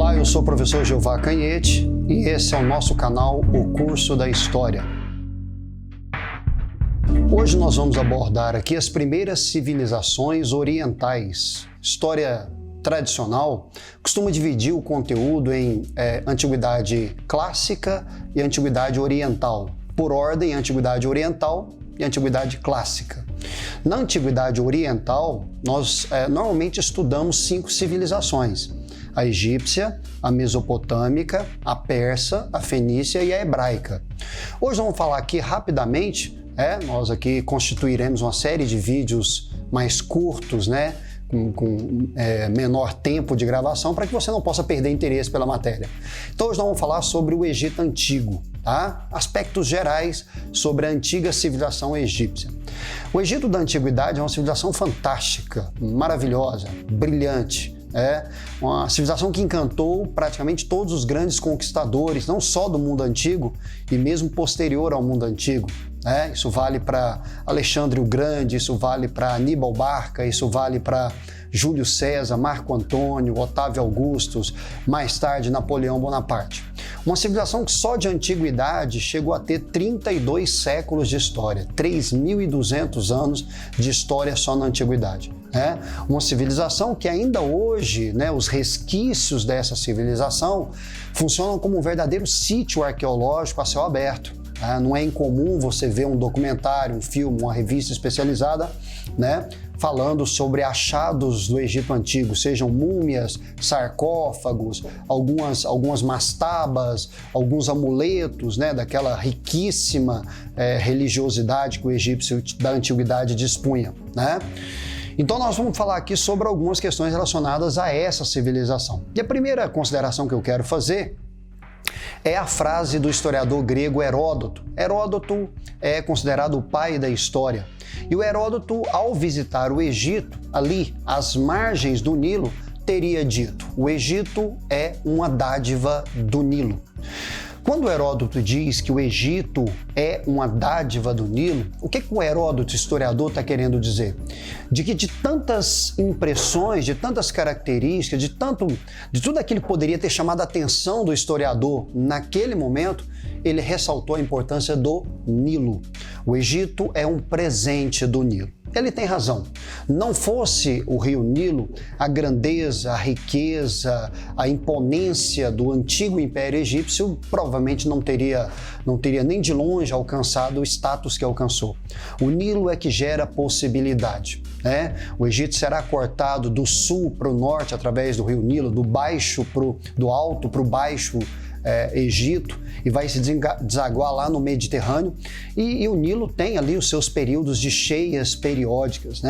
Olá, eu sou o professor Jeová Canhete e esse é o nosso canal O Curso da História. Hoje nós vamos abordar aqui as primeiras civilizações orientais. História tradicional costuma dividir o conteúdo em antiguidade clássica e antiguidade oriental. Por ordem, antiguidade oriental e antiguidade clássica. Na antiguidade oriental, nós normalmente estudamos 5 civilizações: a egípcia, a mesopotâmica, a persa, a fenícia e a hebraica. Hoje vamos falar aqui rapidamente, nós aqui constituiremos uma série de vídeos mais curtos, com menor tempo de gravação, para que você não possa perder interesse pela matéria. Então hoje nós vamos falar sobre o Egito Antigo, tá? Aspectos gerais sobre a antiga civilização egípcia. O Egito da Antiguidade é uma civilização fantástica, maravilhosa, brilhante. Uma civilização que encantou praticamente todos os grandes conquistadores, não só do mundo antigo e mesmo posterior ao mundo antigo. Isso vale para Alexandre o Grande, isso vale para Aníbal Barca, isso vale para Júlio César, Marco Antônio, Otávio Augustus, mais tarde Napoleão Bonaparte. Uma civilização que só de antiguidade chegou a ter 32 séculos de história, 3.200 anos de história só na antiguidade. Uma civilização que ainda hoje, os resquícios dessa civilização funcionam como um verdadeiro sítio arqueológico a céu aberto. Não é incomum você ver um documentário, um filme, uma revista especializada, falando sobre achados do Egito Antigo, sejam múmias, sarcófagos, algumas mastabas, alguns amuletos, daquela riquíssima religiosidade que o egípcio da antiguidade dispunha. Então nós vamos falar aqui sobre algumas questões relacionadas a essa civilização. E a primeira consideração que eu quero fazer é a frase do historiador grego Heródoto. Heródoto é considerado o pai da história. E o Heródoto, ao visitar o Egito, ali às margens do Nilo, teria dito: o Egito é uma dádiva do Nilo. Quando o Heródoto diz que o Egito é uma dádiva do Nilo, o que o Heródoto, historiador, está querendo dizer? De que de tantas impressões, de tantas características, de tudo aquilo que poderia ter chamado a atenção do historiador naquele momento, ele ressaltou a importância do Nilo. O Egito é um presente do Nilo. Ele tem razão. Não fosse o rio Nilo, a grandeza, a riqueza, a imponência do antigo Império Egípcio provavelmente não teria nem de longe alcançado o status que alcançou. O Nilo é que gera possibilidade. O Egito será cortado do sul para o norte através do rio Nilo, do alto para o baixo Egito, e vai se desaguar lá no Mediterrâneo, e o Nilo tem ali os seus períodos de cheias periódicas.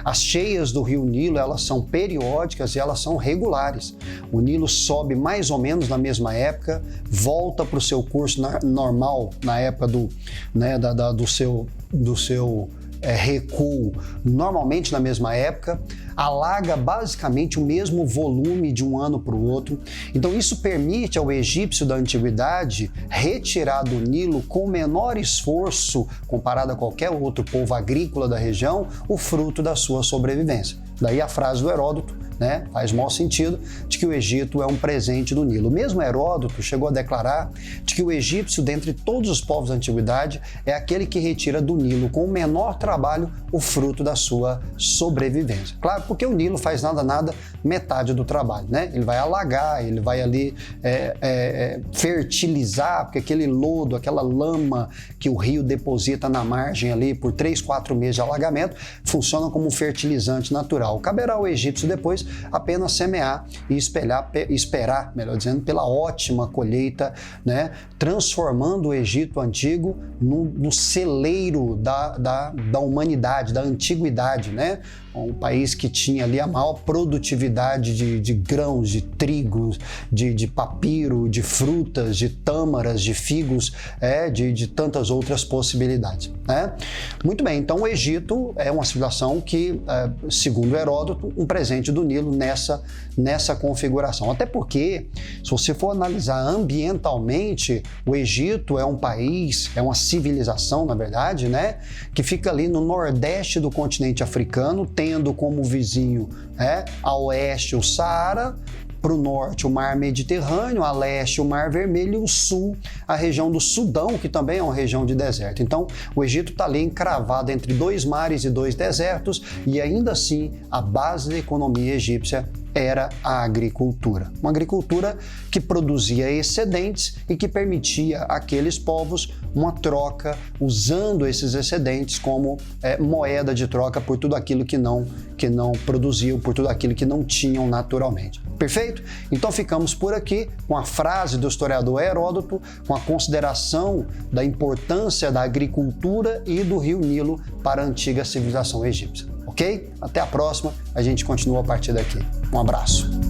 As cheias do rio Nilo, elas são periódicas e elas são regulares. O Nilo sobe mais ou menos na mesma época, volta para o seu curso normal na época do seu recuo, normalmente na mesma época, alaga basicamente o mesmo volume de um ano para o outro. Então isso permite ao egípcio da antiguidade retirar do Nilo com menor esforço, comparado a qualquer outro povo agrícola da região, o fruto da sua sobrevivência. Daí a frase do Heródoto, faz mau sentido, de que o Egito é um presente do Nilo. Mesmo Heródoto chegou a declarar de que o egípcio, dentre todos os povos da antiguidade, é aquele que retira do Nilo com o menor trabalho o fruto da sua sobrevivência. Claro, porque o Nilo faz nada metade do trabalho, Ele vai alagar, ele vai ali fertilizar, porque aquele lodo, aquela lama que o rio deposita na margem ali por 3, 4 meses de alagamento, funciona como um fertilizante natural. Caberá ao egípcio depois apenas semear e esperar, melhor dizendo, pela ótima colheita, transformando o Egito Antigo no celeiro da humanidade, da antiguidade, um país que tinha ali a maior produtividade de grãos, de trigos, de papiro, de frutas, de tâmaras, de figos, de tantas outras possibilidades. Muito bem, então o Egito é uma civilização que, segundo Heródoto, um presente do Nilo nessa configuração. Até porque, se você for analisar ambientalmente, o Egito é um país, é uma civilização, na verdade, que fica ali no nordeste do continente africano, tendo como vizinho a oeste o Saara, para o norte o mar Mediterrâneo, a leste o mar Vermelho e o sul a região do Sudão, que também é uma região de deserto. Então o Egito está ali encravado entre 2 mares e 2 desertos e ainda assim a base da economia egípcia era a agricultura. Uma agricultura que produzia excedentes e que permitia àqueles povos uma troca, usando esses excedentes como moeda de troca por tudo aquilo que não produziam, por tudo aquilo que não tinham naturalmente. Perfeito? Então ficamos por aqui com a frase do historiador Heródoto, com a consideração da importância da agricultura e do rio Nilo para a antiga civilização egípcia. Ok? Até a próxima, a gente continua a partir daqui. Um abraço.